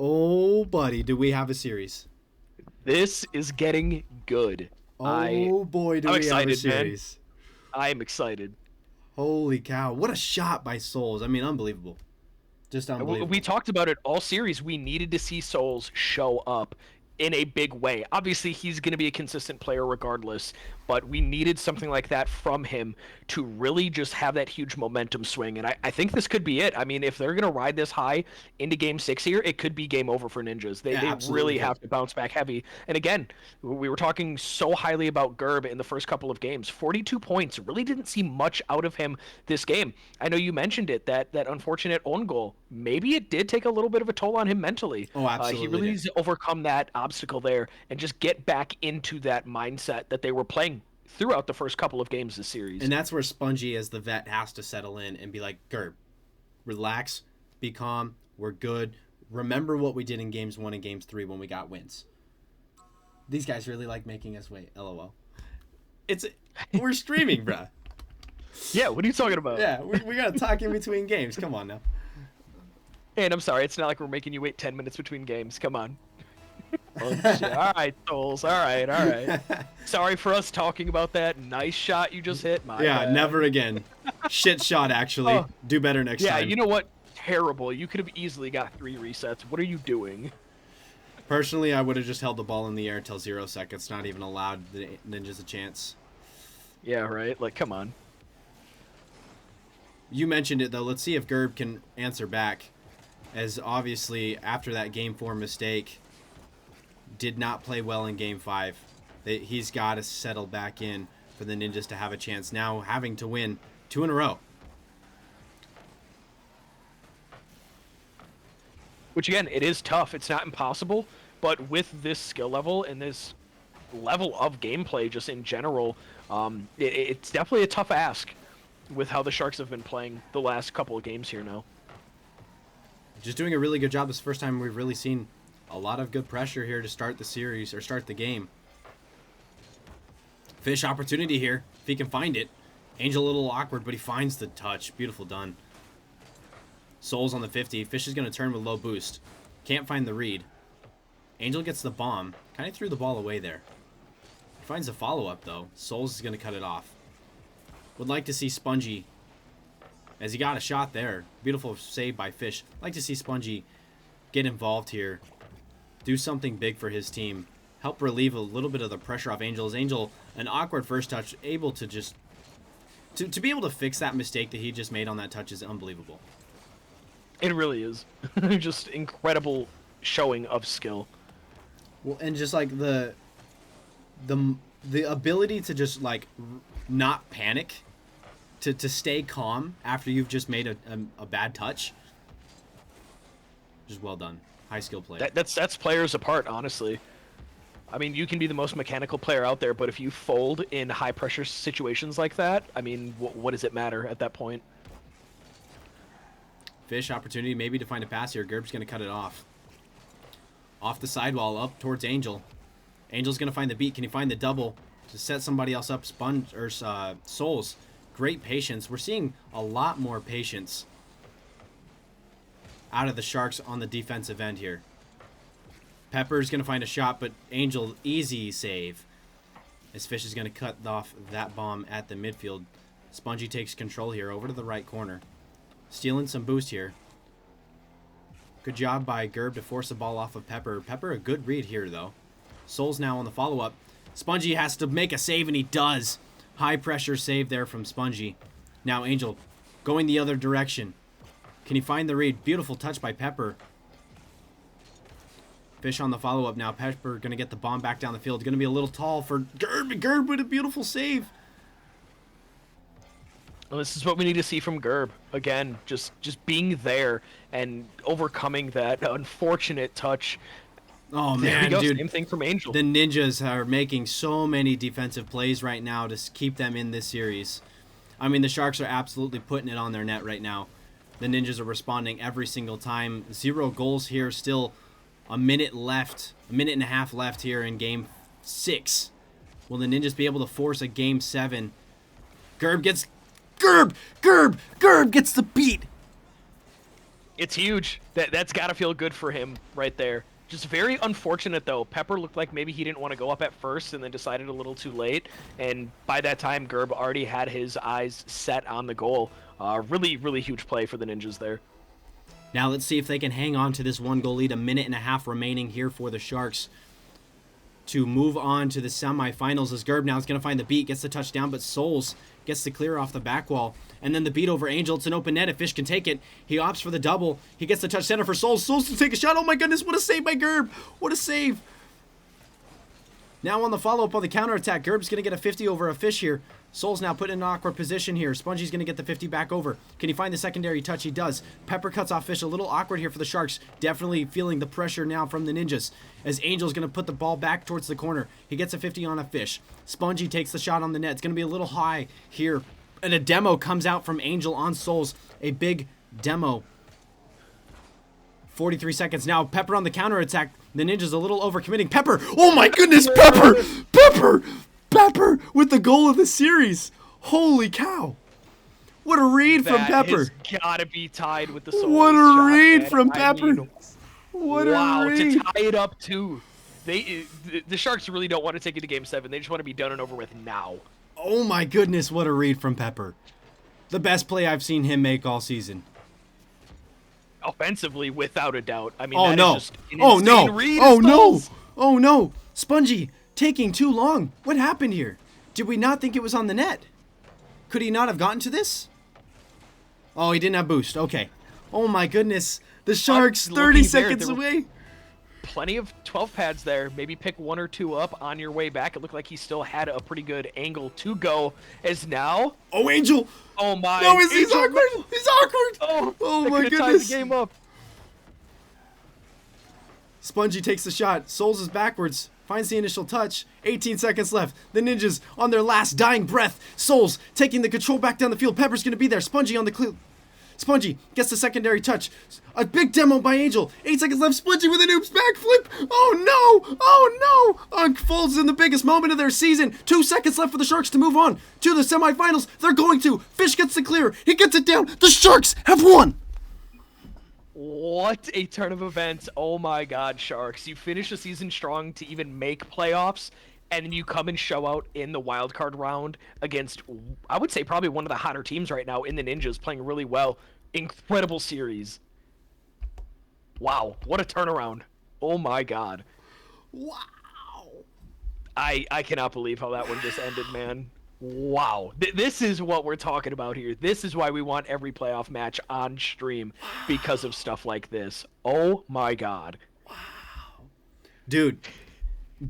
Oh, buddy, do we have a series? This is getting good. Oh, boy, do we have a series. Man. I am excited. Holy cow. What a shot by Souls. I mean, unbelievable. Just unbelievable. We talked about it all series. We needed to see Souls show up in a big way. Obviously, he's going to be a consistent player regardless, but we needed something like that from him to really just have that huge momentum swing. And I think this could be it. I mean, if they're going to ride this high into Game 6 here, it could be game over for Ninjas. They really have to bounce back heavy. And again, we were talking so highly about Gerb in the first couple of games. 42 points. Really didn't see much out of him this game. I know you mentioned it, that unfortunate own goal. Maybe it did take a little bit of a toll on him mentally. Oh, absolutely. He really needs to overcome that obstacle there and just get back into that mindset that they were playing throughout the first couple of games this series. And that's where Spongy as the vet has to settle in and be like, Gerb, relax, be calm, we're good. Remember what we did in Games 1 and Games 3 when we got wins. These guys really like making us wait, LOL. We're streaming, bruh. Yeah, what are you talking about? Yeah, we got to talk in between games. Come on now. And I'm sorry, it's not like we're making you wait 10 minutes between games. Come on. All right, Souls. All right, all right. Sorry for us talking about that. Nice shot you just hit. My Yeah, bad. never again. Shit shot, actually. Oh. Do better next Yeah, time. you know what? Terrible. You could have easily got 3 resets. What are you doing? Personally, I would have just held the ball in the air till 0 seconds, not even allowed the Ninjas a chance. Yeah, right? Like, come on. You mentioned it, though. Let's see if Gerb can answer back. As obviously, after that Game 4 mistake, did not play well in Game 5. He's got to settle back in for the Ninjas to have a chance. Now having to win 2 in a row. Which, again, it is tough. It's not impossible. But with this skill level and this level of gameplay just in general, it's definitely a tough ask with how the Sharks have been playing the last couple of games here now. Just doing a really good job. This is the first time we've really seen a lot of good pressure here to start the series, or start the game. Fish opportunity here, if he can find it. Angel a little awkward, but he finds the touch. Beautiful done. Souls on the 50. Fish is going to turn with low boost. Can't find the read. Angel gets the bomb. Kind of threw the ball away there. He finds the follow-up, though. Souls is going to cut it off. Would like to see Spongy, as he got a shot there. Beautiful save by Fish. Like to see Spongy get involved here. Do something big for his team. Help relieve a little bit of the pressure off Angel. As Angel, an awkward first touch, able to just... To be able to fix that mistake that he just made on that touch is unbelievable. It really is. Just incredible showing of skill. Well, and just like the ability to just like not panic, to stay calm after you've just made a bad touch. Just well done. High skill play. That sets players apart, honestly. I mean, you can be the most mechanical player out there, but if you fold in high pressure situations like that, I mean, what does it matter at that point? Fish opportunity maybe to find a pass here. Gerb's going to cut it off. Off the sidewall, up towards Angel. Angel's going to find the beat. Can he find the double to set somebody else up? Sponge or Souls. Great patience. We're seeing a lot more patience out of the Sharks on the defensive end here. Pepper's going to find a shot, but Angel, easy save. As Fish is going to cut off that bomb at the midfield. Spongy takes control here over to the right corner. Stealing some boost here. Good job by Gerb to force the ball off of Pepper. Pepper, a good read here, though. Souls now on the follow-up. Spongy has to make a save, and he does. High pressure save there from Spongy. Now Angel going the other direction. Can he find the read? Beautiful touch by Pepper. Fish on the follow-up now. Pepper going to get the bomb back down the field. Going to be a little tall for Gerb. Gerb with a beautiful save. Well, this is what we need to see from Gerb. Again, just being there and overcoming that unfortunate touch. Oh, There we man, go. dude. Same thing from Angel. The Ninjas are making so many defensive plays right now to keep them in this series. I mean, the Sharks are absolutely putting it on their net right now. The Ninjas are responding every single time. 0 goals here. Still a minute left. A minute and a half left here in Game 6. Will the Ninjas be able to force a Game 7? Gerb gets... Gerb gets the beat. It's huge. That's got to feel good for him right there. Just very unfortunate, though. Pepper looked like maybe he didn't want to go up at first and then decided a little too late. And by that time, Gerb already had his eyes set on the goal. Really, really huge play for the Ninjas there. Now let's see if they can hang on to this 1-goal lead. A minute and a half remaining here for the Sharks to move on to the semifinals, as Gerb now is going to find the beat, gets the touchdown, but Souls gets the clear off the back wall. And then the beat over Angel. It's an open net. If Fish can take it, he opts for the double. He gets the touch center for Souls. Souls to take a shot. Oh my goodness, what a save by Gerb. What a save. Now on the follow-up on the counterattack, Gerb's going to get a 50 over a Fish here. Souls now put in an awkward position here. Spongy's going to get the 50 back over. Can he find the secondary touch? He does. Pepper cuts off Fish. A little awkward here for the Sharks. Definitely feeling the pressure now from the Ninjas. As Angel's going to put the ball back towards the corner. He gets a 50 on a Fish. Spongy takes the shot on the net. It's going to be a little high here. And a demo comes out from Angel on Souls. A big demo. 43 seconds now. Pepper on the counterattack. The Ninjas a little overcommitting. Pepper! Oh my goodness, Pepper! Pepper! Pepper with the goal of the series. Holy cow. What a read from That Pepper. has gotta be tied with the Souls What a shot, read man. from I Pepper. mean, What wow, a read. to tie it up too. The Sharks really don't want to take it to Game 7. They just want to be done and over with now. Oh my goodness, what a read from Pepper. The best play I've seen him make all season. Offensively, without a doubt. I mean, Oh that no. is just an Oh insane no. read. Oh no. Souls. Oh no. Spongy taking too long. What happened here? Did we not think it was on the net? Could he not have gotten to this? Oh, he didn't have boost. Okay. Oh my goodness. The Sharks 30 looking there, seconds there were- away. Plenty of 12 pads there. Maybe pick one or two up on your way back. It looked like he still had a pretty good angle to go. As now, Oh, Angel. oh my! No, he's Angel- awkward. He's awkward. Oh that my could've tied goodness. the game up. Spongy takes the shot. Souls is backwards. Finds the initial touch. 18 seconds left. The Ninjas on their last dying breath. Souls taking the control back down the field. Pepper's going to be there. Spongy on the clear. Spongy gets the secondary touch. A big demo by Angel. 8 seconds left. Spongy with an oops backflip. Oh no! Oh no! Unfolds in the biggest moment of their season. 2 seconds left for the Sharks to move on to the semifinals. They're going to. Fish gets the clear. He gets it down. The Sharks have won. What a turn of events. Oh my god, Sharks. You finish the season strong to even make playoffs, and then you come and show out in the wild card round against, I would say, probably one of the hotter teams right now in the Ninjas, playing really well. Incredible series. Wow, what a turnaround. Oh my god. Wow. I cannot believe how that one just ended, man. Wow. This is what we're talking about here. This is why we want every playoff match on stream, because of stuff like this. Oh my god. Dude,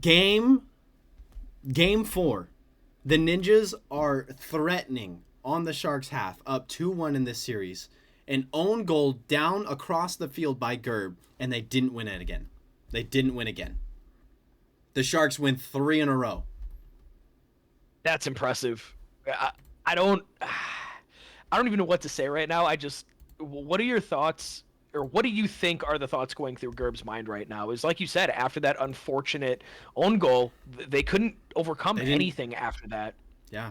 game 4. The Ninjas are threatening on the Sharks half, up 2-1 in this series. An own goal down across the field by Gerb, and they didn't win it again. They didn't win again. The Sharks win 3 in a row. That's impressive. I don't even know what to say right now. What are your thoughts, or what do you think are the thoughts going through Gerb's mind right now? Is like you said, after that unfortunate own goal, they couldn't overcome anything after that. Yeah.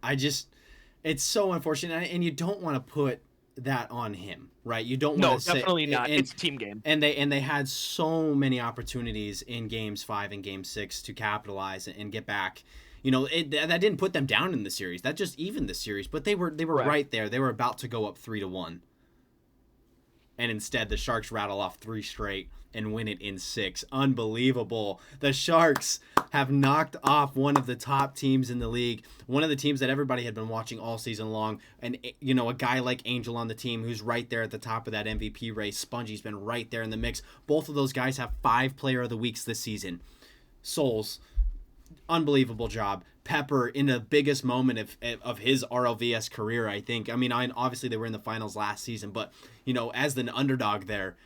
It's so unfortunate, and you don't want to put that on him, right? You don't want to No, definitely say, not. and, It's a team game. And they had so many opportunities in games 5 and game 6 to capitalize and get back. You know, that didn't put them down in the series. That just evened the series, but they were right there. They were about to go up 3-1. And instead the Sharks rattle off 3 straight and win it in 6. Unbelievable. The Sharks have knocked off one of the top teams in the league, one of the teams that everybody had been watching all season long. And, you know, a guy like Angel on the team who's right there at the top of that MVP race. Spongy's been right there in the mix. Both of those guys have 5 Player of the Weeks this season. Souls, unbelievable job. Pepper in the biggest moment of his RLVS career, I think. I mean, obviously they were in the finals last season, but, you know, as the underdog there,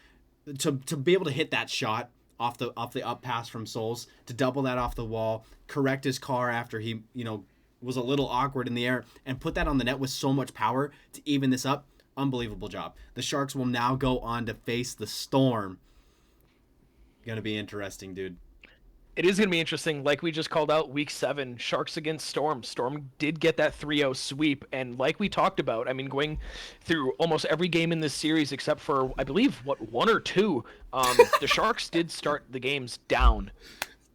to be able to hit that shot off the up pass from Souls, to double that off the wall, correct his car after he, you know, was a little awkward in the air, and put that on the net with so much power to even this up. Unbelievable job. The Sharks will now go on to face the Storm. Gonna be interesting, dude. It is going to be interesting. Like we just called out, week 7, Sharks against Storm. Storm did get that 3-0 sweep. And like we talked about, I mean, going through almost every game in this series, except for, I believe, 1 or 2, the Sharks did start the games down.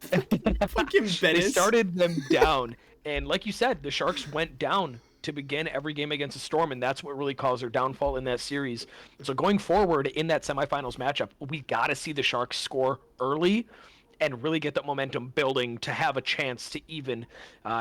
Fucking Bennis. They started them down. And like you said, the Sharks went down to begin every game against the Storm, and that's what really caused their downfall in that series. So going forward in that semifinals matchup, we got to see the Sharks score early and really get that momentum building to have a chance to even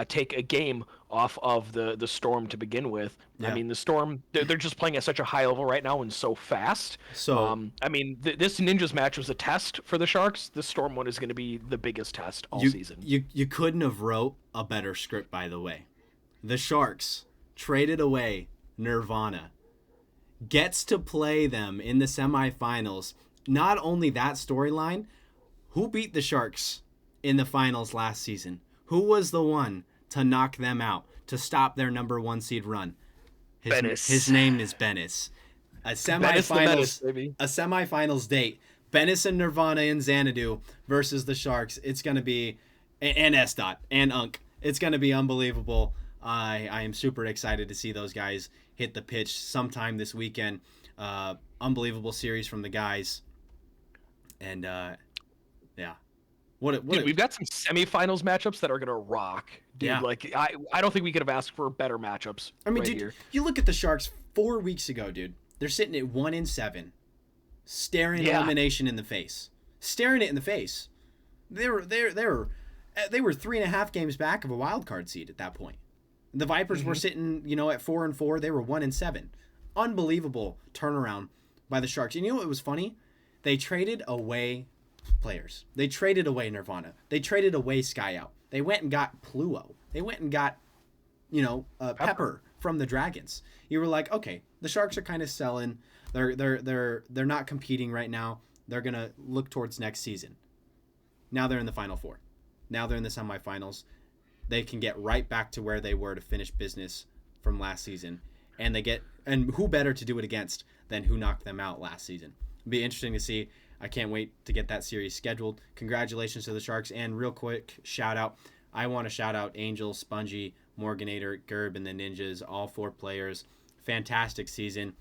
take a game off of the Storm to begin with. Yeah. I mean, the Storm, they're just playing at such a high level right now and so fast. So, I mean, this Ninjas match was a test for the Sharks. The Storm one is going to be the biggest test all season. You couldn't have wrote a better script, by the way. The Sharks traded away Nirvana, gets to play them in the semifinals. Not only that storyline, who beat the Sharks in the finals last season? Who was the one to knock them out, to stop their number 1 seed run? Bennis. His name is Bennis. A semifinals date. Bennis and Nirvana and Xanadu versus the Sharks. It's going to be, and S-Dot and Unk. It's going to be unbelievable. I am super excited to see those guys hit the pitch sometime this weekend. Unbelievable series from the guys. And yeah. Dude, we've got some semifinals matchups that are gonna rock, dude. Yeah. Like I don't think we could have asked for better matchups. I mean, right dude, here. you look at the Sharks 4 weeks ago, dude. They're sitting at 1-7, staring elimination in the face, staring it in the face. They were 3.5 games back of a wild card seed at that point. The Vipers were sitting, at 4-4. They were 1-7. Unbelievable turnaround by the Sharks. And you know what was funny? They traded away players. They traded away Nirvana. They traded away Sky Out. They went and got Pluo. They went and got, Pepper from the Dragons. You were like, okay, the Sharks are kind of selling. They're not competing right now. They're gonna look towards next season. Now they're in the Final Four. Now they're in the semifinals. They can get right back to where they were to finish business from last season, and who better to do it against than who knocked them out last season? It'll be interesting to see. I can't wait to get that series scheduled. Congratulations to the Sharks, and real quick shout out. I want to shout out Angel, Spongy, Morganator, Gerb, and the Ninjas, all 4 players. Fantastic season.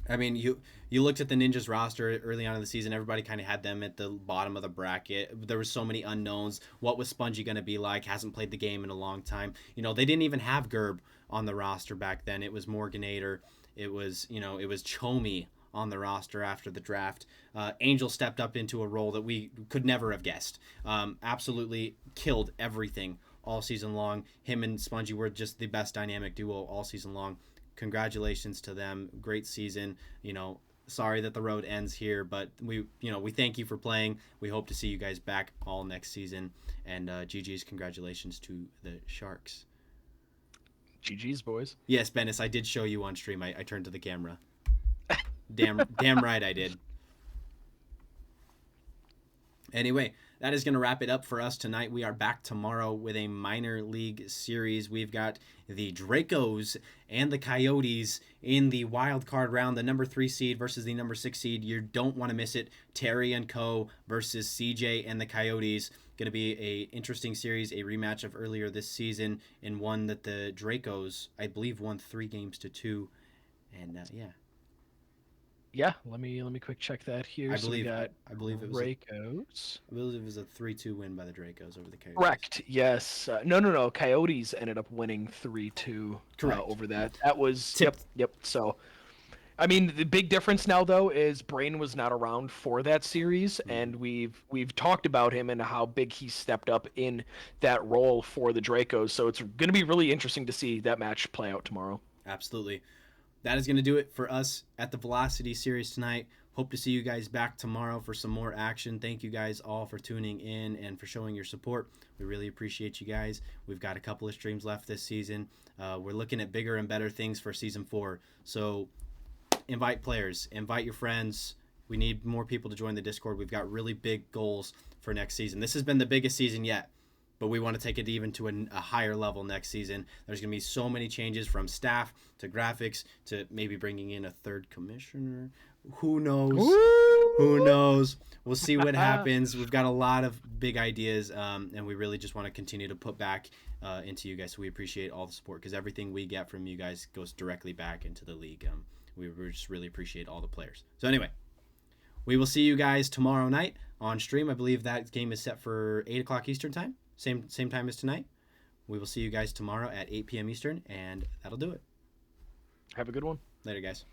I mean, you looked at the Ninjas roster early on in the season. Everybody kind of had them at the bottom of the bracket. There were so many unknowns. What was Spongy going to be like? Hasn't played the game in a long time. They didn't even have Gerb on the roster back then. It was Morganator. It was Chomi on the roster after the draft. Angel stepped up into a role that we could never have guessed. Absolutely killed everything all season long. Him and Spongy were just the best dynamic duo all season long. Congratulations to them. Great season. Sorry that the road ends here, but we thank you for playing. We hope to see you guys back all next season. And GG's congratulations to the Sharks. GG's, boys. Yes, Bennis, I did show you on stream. I turned to the camera. Damn right I did. Anyway, that is going to wrap it up for us tonight. We are back tomorrow with a minor league series. We've got the Dracos and the Coyotes in the wild card round, the number 3 seed versus the number 6 seed. You don't want to miss it. Terry and Co. versus CJ and the Coyotes. Going to be a interesting series, a rematch of earlier this season, and one that the Dracos, I believe, won 3-2. And Yeah, let me quick check that here. I believe it was Dracos. I believe it was a 3-2 win by the Dracos over the Coyotes. Correct. Yes. No. Coyotes ended up winning 3-2 over that. That was Tip. Yep. So, I mean, the big difference now though is Brain was not around for that series, and we've talked about him and how big he stepped up in that role for the Dracos. So it's going to be really interesting to see that match play out tomorrow. Absolutely. That is going to do it for us at the Velocity series tonight. Hope to see you guys back tomorrow for some more action. Thank you guys all for tuning in and for showing your support. We really appreciate you guys. We've got a couple of streams left this season. We're looking at bigger and better things for Season 4. So invite players, invite your friends. We need more people to join the Discord. We've got really big goals for next season. This has been the biggest season yet, but we want to take it even to a higher level next season. There's going to be so many changes from staff to graphics to maybe bringing in a 3rd commissioner. Who knows? Woo! Who knows? We'll see what happens. We've got a lot of big ideas, and we really just want to continue to put back into you guys. So we appreciate all the support because everything we get from you guys goes directly back into the league. We just really appreciate all the players. So anyway, we will see you guys tomorrow night on stream. I believe that game is set for 8 o'clock Eastern time. Same time as tonight. We will see you guys tomorrow at 8 p.m. Eastern, and that'll do it. Have a good one. Later, guys.